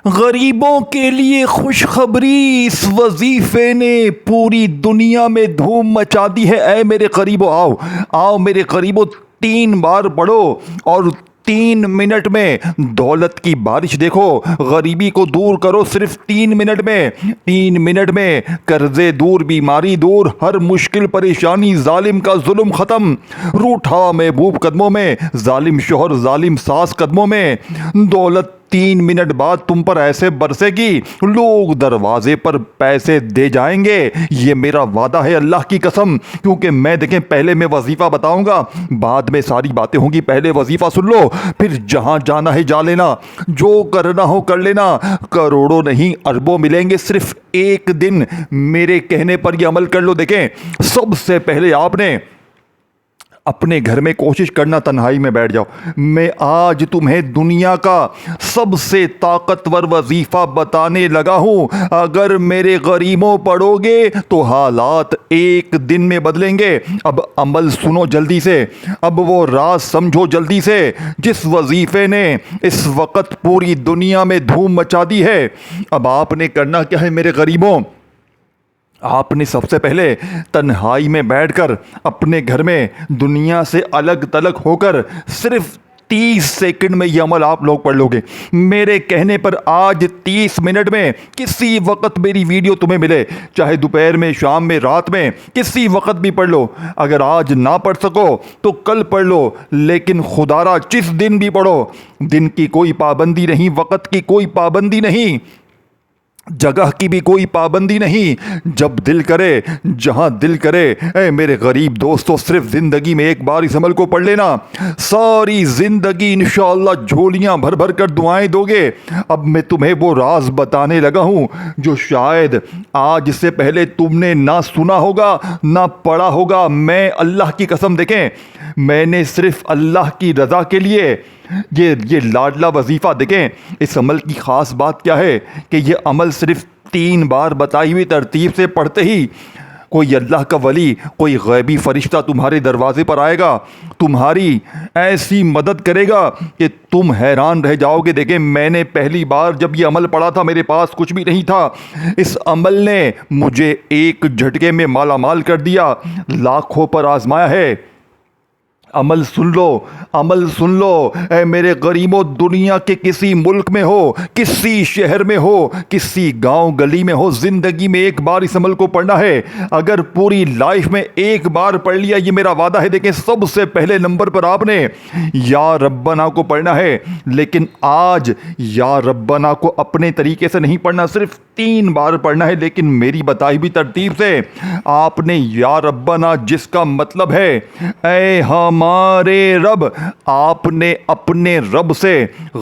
غریبوں کے لیے خوشخبری، اس وظیفے نے پوری دنیا میں دھوم مچا دی ہے۔ اے میرے قریبو، آؤ آؤ میرے قریبو، 3 بار پڑھو اور 3 منٹ میں دولت کی بارش دیکھو، غریبی کو دور کرو صرف 3 منٹ میں۔ 3 منٹ میں قرضے دور، بیماری دور، ہر مشکل پریشانی، ظالم کا ظلم ختم، روٹھا محبوب قدموں میں، ظالم شوہر ظالم ساس قدموں میں، دولت 3 منٹ بعد تم پر ایسے برسے گی لوگ دروازے پر پیسے دے جائیں گے۔ یہ میرا وعدہ ہے اللہ کی قسم، کیونکہ میں دیکھیں پہلے میں وظیفہ بتاؤں گا، بعد میں ساری باتیں ہوں گی۔ پہلے وظیفہ سن لو، پھر جہاں جانا ہے جا لینا، جو کرنا ہو کر لینا۔ کروڑوں نہیں اربوں ملیں گے صرف ایک دن میرے کہنے پر یہ عمل کر لو۔ دیکھیں سب سے پہلے آپ نے اپنے گھر میں کوشش کرنا تنہائی میں بیٹھ جاؤ۔ میں آج تمہیں دنیا کا سب سے طاقتور وظیفہ بتانے لگا ہوں، اگر میرے غریبوں پڑھو گے تو حالات ایک دن میں بدلیں گے۔ اب عمل سنو جلدی سے، اب وہ راز سمجھو جلدی سے جس وظیفے نے اس وقت پوری دنیا میں دھوم مچا دی ہے۔ اب آپ نے کرنا کیا ہے میرے غریبوں؟ آپ نے سب سے پہلے تنہائی میں بیٹھ کر اپنے گھر میں دنیا سے الگ تلگ ہو کر صرف 30 سیکنڈ میں یہ عمل آپ لوگ پڑھ لو گے میرے کہنے پر۔ آج 30 منٹ میں کسی وقت میری ویڈیو تمہیں ملے، چاہے دوپہر میں، شام میں، رات میں، کسی وقت بھی پڑھ لو۔ اگر آج نہ پڑھ سکو تو کل پڑھ لو، لیکن خدا را جس دن بھی پڑھو۔ دن کی کوئی پابندی نہیں، وقت کی کوئی پابندی نہیں، جگہ کی بھی کوئی پابندی نہیں، جب دل کرے جہاں دل کرے۔ اے میرے غریب دوستو، صرف زندگی میں ایک بار اس عمل کو پڑھ لینا، ساری زندگی انشاءاللہ جھولیاں بھر بھر کر دعائیں دو گے۔ اب میں تمہیں وہ راز بتانے لگا ہوں جو شاید آج سے پہلے تم نے نہ سنا ہوگا نہ پڑھا ہوگا۔ میں اللہ کی قسم، دیکھیں میں نے صرف اللہ کی رضا کے لیے یہ لاڈلا وظیفہ، دیکھیں اس عمل کی خاص بات کیا ہے کہ یہ عمل صرف 3 بار بتائی ہوئی ترتیب سے پڑھتے ہی کوئی اللہ کا ولی، کوئی غیبی فرشتہ تمہارے دروازے پر آئے گا، تمہاری ایسی مدد کرے گا کہ تم حیران رہ جاؤ گے۔ دیکھیں میں نے پہلی بار جب یہ عمل پڑھا تھا میرے پاس کچھ بھی نہیں تھا، اس عمل نے مجھے ایک جھٹکے میں مالا مال کر دیا، لاکھوں پر آزمایا ہے۔ عمل سن لو، عمل سن لو اے میرے غریبوں، دنیا کے کسی ملک میں ہو، کسی شہر میں ہو، کسی گاؤں گلی میں ہو، زندگی میں ایک بار اس عمل کو پڑھنا ہے۔ اگر پوری لائف میں ایک بار پڑھ لیا، یہ میرا وعدہ ہے۔ دیکھیں سب سے پہلے نمبر پر آپ نے یا ربنا کو پڑھنا ہے، لیکن آج یا ربنا کو اپنے طریقے سے نہیں پڑھنا، صرف 3 بار پڑھنا ہے، لیکن میری بتائی ہوئی ترتیب سے۔ آپ نے یا ربنا، جس کا مطلب ہے اے ہمارے رب، آپ نے اپنے رب سے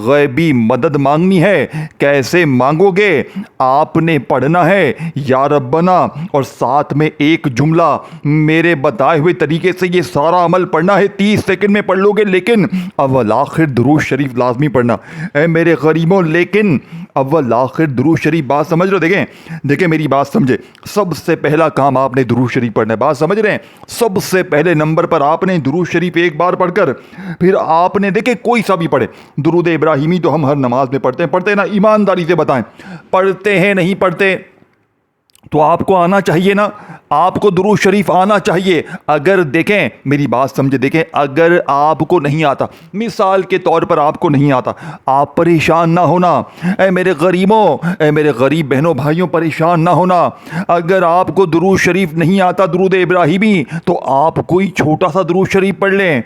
غیبی مدد مانگنی ہے۔ کیسے مانگو گے؟ آپ نے پڑھنا ہے یا ربنا اور ساتھ میں ایک جملہ، میرے بتائے ہوئے طریقے سے یہ سارا عمل پڑھنا ہے۔ 30 سیکنڈ میں پڑھ لو گے، لیکن اول آخر درود شریف لازمی پڑھنا۔ اے میرے غریبوں، لیکن اول آخر درود شریف، بات سمجھ رہے ہو؟ دیکھیں میری بات سمجھے، سب سے پہلا کام آپ نے درود شریف پڑھنا ہے، بات سمجھ رہے ہیں؟ سب سے پہلے نمبر پر آپ نے درود شریف ایک بار پڑھ کر پھر آپ نے، دیکھیں کوئی سا بھی پڑھے، درود ابراہیمی تو ہم ہر نماز میں پڑھتے ہیں نا، ایمانداری سے بتائیں پڑھتے ہیں نہیں پڑھتے؟ تو آپ کو آنا چاہیے نا، آپ کو درود شریف آنا چاہیے۔ اگر دیکھیں میری بات سمجھے، دیکھیں اگر آپ کو نہیں آتا، مثال کے طور پر آپ کو نہیں آتا، آپ پریشان نہ ہونا۔ اے میرے غریبوں، اے میرے غریب بہنوں بھائیوں، پریشان نہ ہونا۔ اگر آپ کو درود شریف نہیں آتا، درود ابراہیمی، تو آپ کوئی چھوٹا سا درود شریف پڑھ لیں،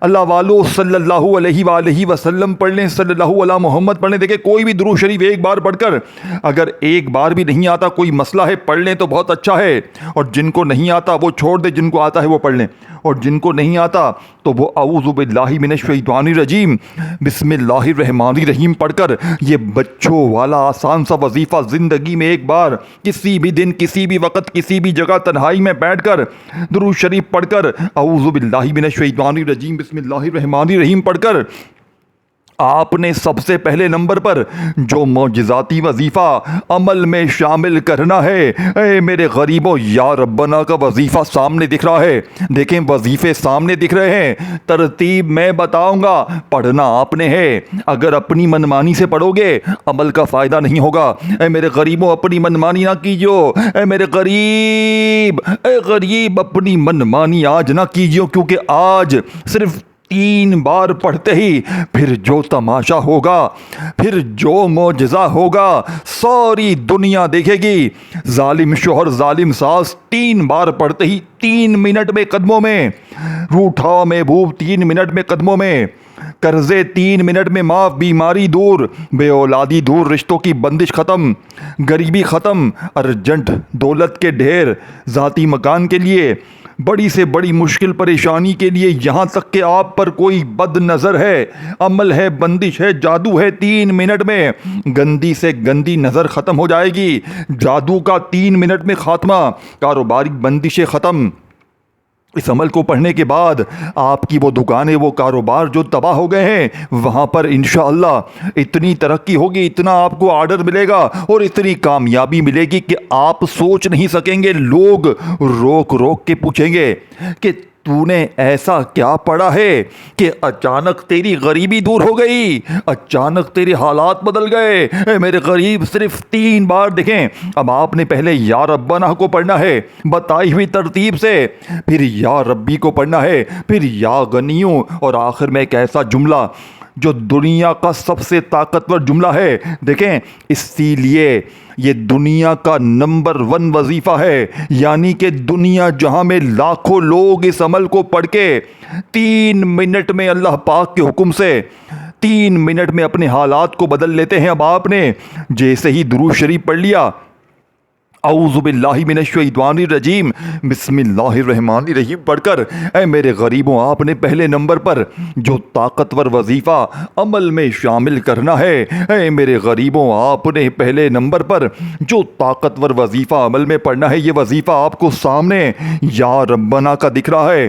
اللہ والو صلی اللہ علیہ وآلہ وسلم پڑھ لیں، صلی اللہ علی محمد پڑھ لیں۔ دیکھیں کوئی بھی درود شریف ایک بار پڑھ کر، اگر ایک بار بھی نہیں آتا، کوئی مسئلہ ہے، پڑھ لیں تو بہت اچھا ہے، اور جن کو نہیں آتا وہ چھوڑ دیں، جن کو آتا ہے وہ پڑھ لیں، اور جن کو نہیں آتا تو وہ اعوذ باللہ من الشیطان الرجیم بسم اللہ الرحمن الرحیم پڑھ کر یہ بچوں والا آسان سا وظیفہ زندگی میں ایک بار، کسی بھی دن، کسی بھی وقت، کسی بھی جگہ، تنہائی میں بیٹھ کر درود شریف پڑھ کر اعوذ باللہ من الشیطان الرجیم بسم اللہ الرحمن الرحیم پڑھ کر آپ نے سب سے پہلے نمبر پر جو معجزاتی وظیفہ عمل میں شامل کرنا ہے، اے میرے غریبوں، یا ربنا کا وظیفہ سامنے دکھ رہا ہے۔ دیکھیں وظیفے سامنے دکھ رہے ہیں، ترتیب میں بتاؤں گا، پڑھنا آپ نے ہے۔ اگر اپنی منمانی سے پڑھو گے عمل کا فائدہ نہیں ہوگا۔ اے میرے غریبوں، اپنی منمانی نہ کیجیو۔ اے میرے غریب اپنی منمانی آج نہ کیجیو، کیونکہ آج صرف 3 بار پڑھتے ہی پھر جو تماشا ہوگا، پھر جو معجزہ ہوگا ساری دنیا دیکھے گی۔ ظالم شوہر ظالم ساس 3 بار پڑھتے ہی 3 منٹ میں قدموں میں، روٹھا محبوب 3 منٹ میں قدموں میں، قرضے 3 منٹ میں معاف، بیماری دور، بے اولادی دور، رشتوں کی بندش ختم، غریبی ختم، ارجنٹ دولت کے ڈھیر، ذاتی مکان کے لیے، بڑی سے بڑی مشکل پریشانی کے لیے، یہاں تک کہ آپ پر کوئی بد نظر ہے، عمل ہے، بندش ہے، جادو ہے، 3 منٹ میں گندی سے گندی نظر ختم ہو جائے گی، جادو کا 3 منٹ میں خاتمہ، کاروباری بندشیں ختم۔ اس عمل کو پڑھنے کے بعد آپ کی وہ دکانیں، وہ کاروبار جو تباہ ہو گئے ہیں، وہاں پر انشاءاللہ اتنی ترقی ہوگی، اتنا آپ کو آرڈر ملے گا اور اتنی کامیابی ملے گی کہ آپ سوچ نہیں سکیں گے۔ لوگ روک روک کے پوچھیں گے کہ تو نے ایسا کیا پڑھا ہے کہ اچانک تیری غریبی دور ہو گئی، اچانک تیرے حالات بدل گئے۔ اے میرے غریب، صرف 3 بار دیکھیں۔ اب آپ نے پہلے یا ربنا کو پڑھنا ہے بتائی ہوئی ترتیب سے، پھر یا ربی کو پڑھنا ہے، پھر یا غنیوں، اور آخر میں ایک ایسا جملہ جو دنیا کا سب سے طاقتور جملہ ہے۔ دیکھیں، اسی لیے یہ دنیا کا نمبر 1 وظیفہ ہے، یعنی کہ دنیا جہاں میں لاکھوں لوگ اس عمل کو پڑھ کے 3 منٹ میں اللہ پاک کے حکم سے 3 منٹ میں اپنے حالات کو بدل لیتے ہیں۔ اب آپ نے جیسے ہی درود شریف پڑھ لیا، اعوذ باللہ من الشیطان الرجیم، بسم اللہ الرحمن الرحیم پڑھ کر، اے میرے غریبوں، آپ نے پہلے نمبر پر جو طاقتور وظیفہ عمل میں شامل کرنا ہے، اے میرے غریبوں، آپ نے پہلے نمبر پر جو طاقتور وظیفہ عمل میں پڑھنا ہے، یہ وظیفہ آپ کو سامنے یا ربنا کا دکھ رہا ہے۔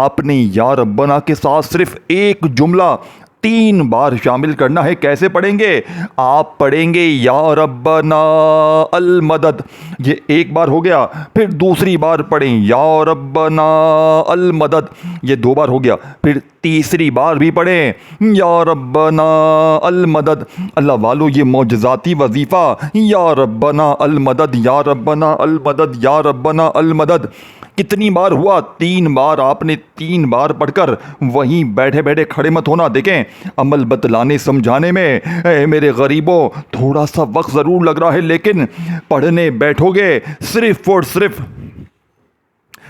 آپ نے یا ربنا کے ساتھ صرف ایک جملہ 3 بار شامل کرنا ہے۔ کیسے پڑھیں گے؟ آپ پڑھیں گے یا ربنا المدد، یہ ایک بار ہو گیا، پھر دوسری بار پڑھیں یا ربنا المدد، یہ 2 بار ہو گیا، پھر تیسری بار بھی پڑھیں یا ربنا المدد۔ اللہ والو، یہ معجزاتی وظیفہ یا ربنا المدد، یا ربنا المدد، یا ربنا المدد کتنی بار ہوا؟ 3 بار۔ آپ نے 3 بار پڑھ کر وہیں بیٹھے بیٹھے کھڑے مت ہونا۔ دیکھیں، عمل بتلانے سمجھانے میں اے میرے غریبوں تھوڑا سا وقت ضرور لگ رہا ہے، لیکن پڑھنے بیٹھو گے صرف اور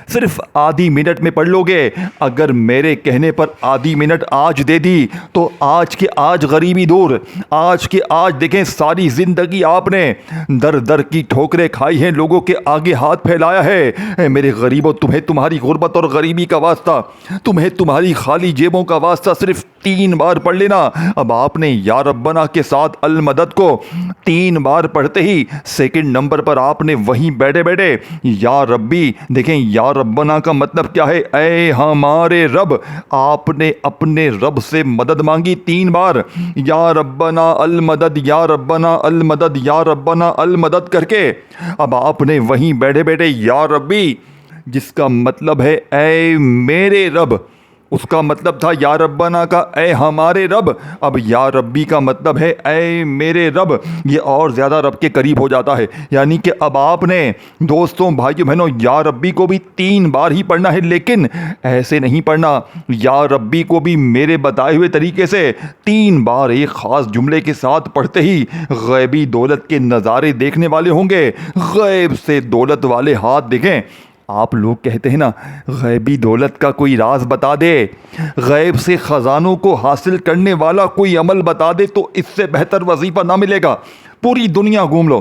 صرف آدھی منٹ میں پڑھ لو گے۔ اگر میرے کہنے پر آدھی منٹ آج دے دی تو آج کے آج غریبی دور، آج کے آج دیکھیں، ساری زندگی آپ نے در در کی ٹھوکریں کھائی ہیں، لوگوں کے آگے ہاتھ پھیلایا ہے۔ اے میرے غریبوں، تمہیں تمہاری غربت اور غریبی کا واسطہ، تمہیں تمہاری خالی جیبوں کا واسطہ صرف 3 بار پڑھ لینا۔ اب آپ نے یا ربنا کے ساتھ المدد کو 3 بار پڑھتے ہی سیکنڈ نمبر پر آپ نے وہیں بیٹھے بیٹھے یا ربی، دیکھیں یا ربنا کا مطلب کیا ہے؟ اے ہمارے رب۔ آپ نے اپنے رب سے مدد مانگی 3 بار، یا ربنا المدد، یا ربنا المدد، یا ربنا المدد کر کے اب آپ نے وہیں بیٹھے بیٹھے یا ربی، جس کا مطلب ہے اے میرے رب، اس کا مطلب تھا یا ربنا کا اے ہمارے رب، اب یا ربی کا مطلب ہے اے میرے رب، یہ اور زیادہ رب کے قریب ہو جاتا ہے۔ یعنی کہ اب آپ نے دوستوں، بھائیوں، بہنوں، یا ربی کو بھی 3 بار ہی پڑھنا ہے، لیکن ایسے نہیں پڑھنا۔ یا ربی کو بھی میرے بتائے ہوئے طریقے سے 3 بار ایک خاص جملے کے ساتھ پڑھتے ہی غیبی دولت کے نظارے دیکھنے والے ہوں گے۔ غیب سے دولت والے ہاتھ دیکھیں۔ آپ لوگ کہتے ہیں نا، غیبی دولت کا کوئی راز بتا دے، غیب سے خزانوں کو حاصل کرنے والا کوئی عمل بتا دے، تو اس سے بہتر وظیفہ نہ ملے گا۔ پوری دنیا گھوم لو،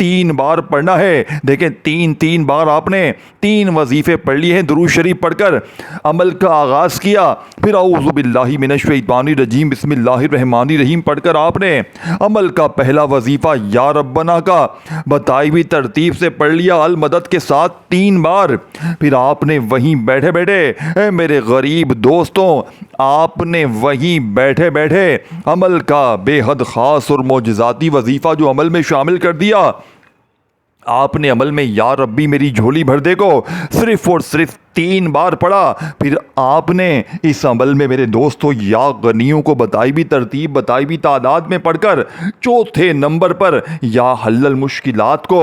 3 بار پڑھنا ہے. دیکھیں 3 بار آپ نے 3 وظیفے پڑھ لیے ہیں. درود شریف پڑھ کر عمل کا آغاز کیا, پھر اعوذ باللہ من الشیطان الرجیم بسم اللہ الرحمن الرحیم پڑھ کر آپ نے عمل کا پہلا وظیفہ یا ربنا کا بتائی ہوئی ترتیب سے پڑھ لیا المدد کے ساتھ 3 بار. پھر آپ نے وہیں بیٹھے بیٹھے اے میرے غریب دوستوں, آپ نے وہیں بیٹھے بیٹھے عمل کا بے حد خاص اور معجزاتی وظیفہ جو عمل میں شامل کر دیا. آپ نے عمل میں یا ربی میری جھولی بھر دے کو صرف اور صرف 3 بار پڑھا. پھر آپ نے اس عمل میں میرے دوستوں یا غنیوں کو بتائی بھی ترتیب بتائی بھی تعداد میں پڑھ کر چوتھے نمبر پر یا حل المشکلات کو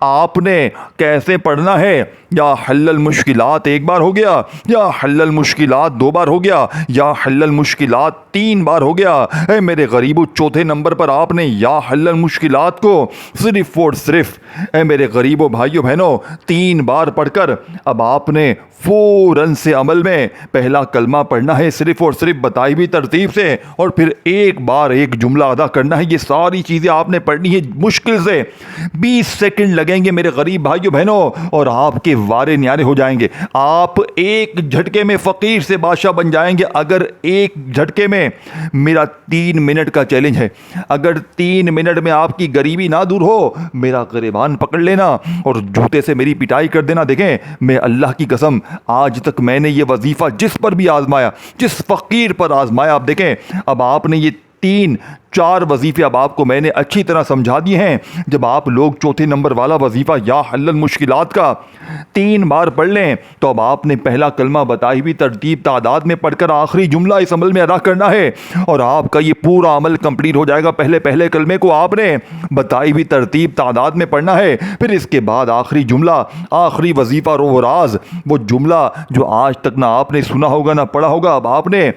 آپ نے کیسے پڑھنا ہے. یا حل المشکلات 1 بار ہو گیا, یا حل المشکلات 2 بار ہو گیا, یا حل المشکلات 3 بار ہو گیا. اے میرے غریبو چوتھے نمبر پر آپ نے یا حل المشکلات کو صرف اور صرف اے میرے غریبو بھائیو بہنوں 3 بار پڑھ کر اب آپ نے فوراً سے عمل میں پہلا کلمہ پڑھنا ہے صرف اور صرف بتائی ہوئی ترتیب سے, اور پھر 1 بار 1 جملہ ادا کرنا ہے. یہ ساری چیزیں آپ نے پڑھنی ہے. مشکل سے 20 سیکنڈ لگیں گے میرے غریب بھائیو بہنوں, اور آپ کے وارے نیارے ہو جائیں گے. آپ ایک جھٹکے میں فقیر سے بادشاہ بن جائیں گے. اگر ایک جھٹکے میں, میرا 3 منٹ کا چیلنج ہے, اگر 3 منٹ میں آپ کی غریبی نہ دور ہو, میرا گریبان پکڑ لینا اور جوتے سے میری پٹائی کر دینا. دیکھیں میں اللہ کی قسم آج تک میں نے یہ وظیفہ جس پر بھی آزمایا, جس فقیر پر آزمایا, آپ دیکھیں اب آپ نے یہ 3-4 وظیفے اب آپ کو میں نے اچھی طرح سمجھا دیے ہیں. جب آپ لوگ چوتھے نمبر والا وظیفہ یا حل المشکلات کا 3 بار پڑھ لیں تو اب آپ نے پہلا کلمہ بتائی ہوئی ترتیب تعداد میں پڑھ کر آخری جملہ اس عمل میں ادا کرنا ہے, اور آپ کا یہ پورا عمل کمپلیٹ ہو جائے گا. پہلے کلمے کو آپ نے بتائی ہوئی ترتیب تعداد میں پڑھنا ہے, پھر اس کے بعد آخری جملہ, آخری وظیفہ رو راز, وہ جملہ جو آج تک نہ آپ نے سنا ہوگا نہ پڑھا ہوگا. اب آپ نے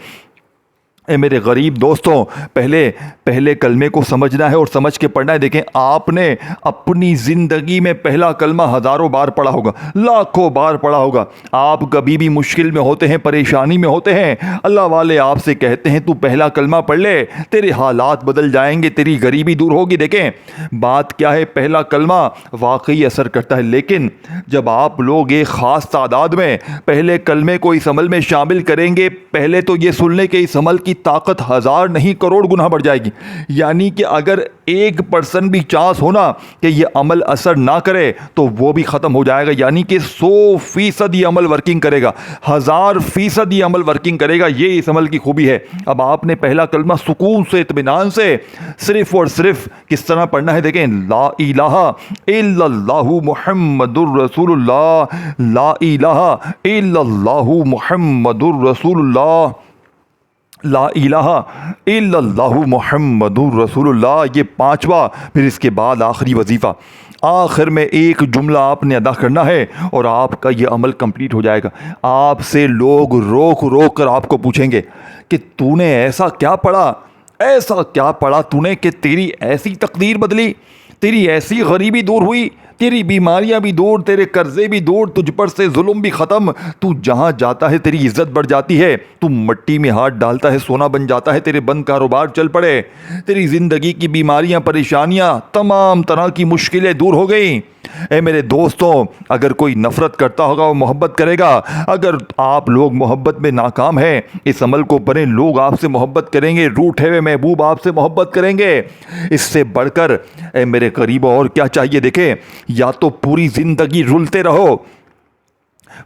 اے میرے غریب دوستوں پہلے کلمے کو سمجھنا ہے اور سمجھ کے پڑھنا ہے. دیکھیں آپ نے اپنی زندگی میں پہلا کلمہ ہزاروں بار پڑھا ہوگا, لاکھوں بار پڑھا ہوگا. آپ کبھی بھی مشکل میں ہوتے ہیں, پریشانی میں ہوتے ہیں, اللہ والے آپ سے کہتے ہیں تو پہلا کلمہ پڑھ لے, تیرے حالات بدل جائیں گے, تیری غریبی دور ہوگی. دیکھیں بات کیا ہے, پہلا کلمہ واقعی اثر کرتا ہے, لیکن جب آپ لوگ ایک خاص تعداد میں پہلے کلمے کو اس عمل میں شامل کریں گے, پہلے تو یہ سن لیں کہ اس عمل کی طاقت 1000 نہیں کروڑ گنا بڑھ جائے گی. یعنی کہ اگر 1% بھی چانس ہونا کہ یہ عمل اثر نہ کرے تو وہ بھی ختم ہو جائے گا. یعنی کہ 100% یہ عمل ورکنگ کرے گا, 1000% یہ عمل ورکنگ کرے گا. یہ اس عمل کی خوبی ہے. اب آپ نے پہلا کلمہ سکون سے, اطمینان سے, صرف اور صرف کس طرح پڑھنا ہے. دیکھیں لا الہ الا اللہ محمد الرسول اللہ, لا الہ الا اللہ محمد الرسول اللہ, لا الہ الا اللہ محمد الرسول اللہ. یہ 5واں. پھر اس کے بعد آخری وظیفہ, آخر میں 1 جملہ آپ نے ادا کرنا ہے اور آپ کا یہ عمل کمپلیٹ ہو جائے گا. آپ سے لوگ روک کر آپ کو پوچھیں گے کہ تو نے ایسا کیا پڑھا تو نے کہ تیری ایسی تقدیر بدلی, تیری ایسی غریبی دور ہوئی, تیری بیماریاں بھی دور, تیرے قرضے بھی دور, تجھ پر سے ظلم بھی ختم, تو جہاں جاتا ہے تیری عزت بڑھ جاتی ہے, تو مٹی میں ہاتھ ڈالتا ہے سونا بن جاتا ہے, تیرے بند کاروبار چل پڑے, تیری زندگی کی بیماریاں, پریشانیاں, تمام طرح کی مشکلیں دور ہو گئیں. اے میرے دوستوں اگر کوئی نفرت کرتا ہوگا وہ محبت کرے گا. اگر آپ لوگ محبت میں ناکام ہیں, اس عمل کو پڑھیں, لوگ آپ سے محبت کریں گے, روٹھے ہوئے محبوب آپ سے محبت کریں گے. اس سے بڑھ کر اے میرے قریبو اور کیا چاہیے. دیکھیں یا تو پوری زندگی رلتے رہو,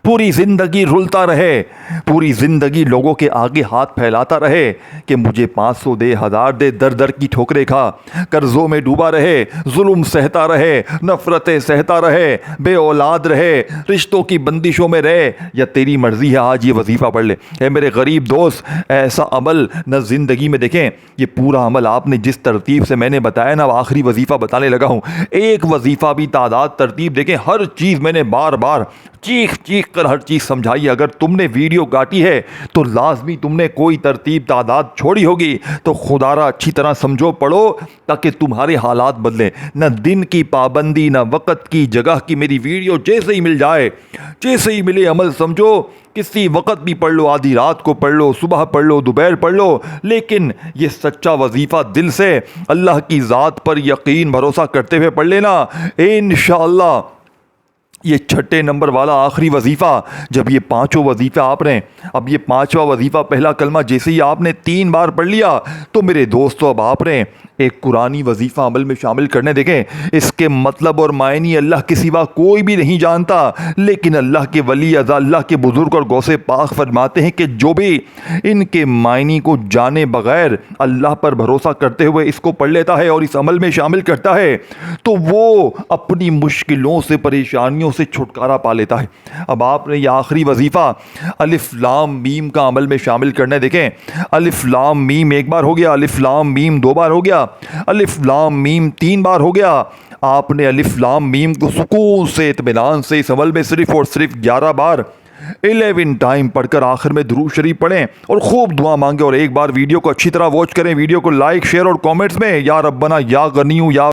پوری زندگی رلتا رہے, پوری زندگی لوگوں کے آگے ہاتھ پھیلاتا رہے کہ مجھے 500 دے, 1000 دے, در کی ٹھوکریں کھا, قرضوں میں ڈوبا رہے, ظلم سہتا رہے, نفرتیں سہتا رہے, بے اولاد رہے, رشتوں کی بندشوں میں رہے, یا تیری مرضی ہے آج یہ وظیفہ پڑھ لے. اے میرے غریب دوست ایسا عمل نہ زندگی میں. دیکھیں یہ پورا عمل آپ نے جس ترتیب سے میں نے بتایا نا, آخری وظیفہ بتانے لگا ہوں, ایک وظیفہ بھی تعداد ترتیب دیکھیں, ہر چیز میں نے بار بار چیخ ایک کر ہر چیز سمجھائی. اگر تم نے ویڈیو کاٹی ہے تو لازمی تم نے کوئی ترتیب تعداد چھوڑی ہوگی, تو خدا را اچھی طرح سمجھو, پڑھو, تاکہ تمہارے حالات بدلیں. نہ دن کی پابندی, نہ وقت کی, جگہ کی. میری ویڈیو جیسے ہی مل جائے, جیسے ہی ملے عمل سمجھو. کسی وقت بھی پڑھ لو, آدھی رات کو پڑھ لو, صبح پڑھ لو, دوپہر پڑھ لو, لیکن یہ سچا وظیفہ دل سے اللہ کی ذات پر یقین بھروسہ کرتے ہوئے پڑھ لینا. انشاءاللہ یہ 6 نمبر والا آخری وظیفہ, جب یہ 5 وظیفہ آپ نے, اب یہ 5واں وظیفہ, پہلا کلمہ جیسے ہی آپ نے 3 بار پڑھ لیا, تو میرے دوستو اب آپ نے ایک قرآنی وظیفہ عمل میں شامل کرنے. دیکھیں اس کے مطلب اور معنی اللہ کے سوا کوئی بھی نہیں جانتا, لیکن اللہ کے ولی اعلیٰ, اللہ کے بزرگ اور غوث پاک فرماتے ہیں کہ جو بھی ان کے معنی کو جانے بغیر اللہ پر بھروسہ کرتے ہوئے اس کو پڑھ لیتا ہے اور اس عمل میں شامل کرتا ہے, تو وہ اپنی مشکلوں سے, پریشانیوں سے چھٹکارا پا لیتا ہے. اب آپ نے یہ آخری وظیفہ الف لام میم کا عمل میں شامل کرنا ہے. دیکھیں الف لام میم 1 بار ہو گیا, الف لام میم 2 بار ہو گیا, الف لام میم 3 بار ہو گیا. آپ نے الف لام میم کو سکون سے, اطمینان سے اس عمل میں صرف اور صرف 11 بار 11 ٹائم پڑھ کر آخر میں درود شریف پڑھیں اور خوب دعا مانگیں. اور ایک بار ویڈیو کو اچھی طرح واچ کریں, ویڈیو کو لائک, شیئر اور کامنٹس میں یا ربنا یا غنیو یا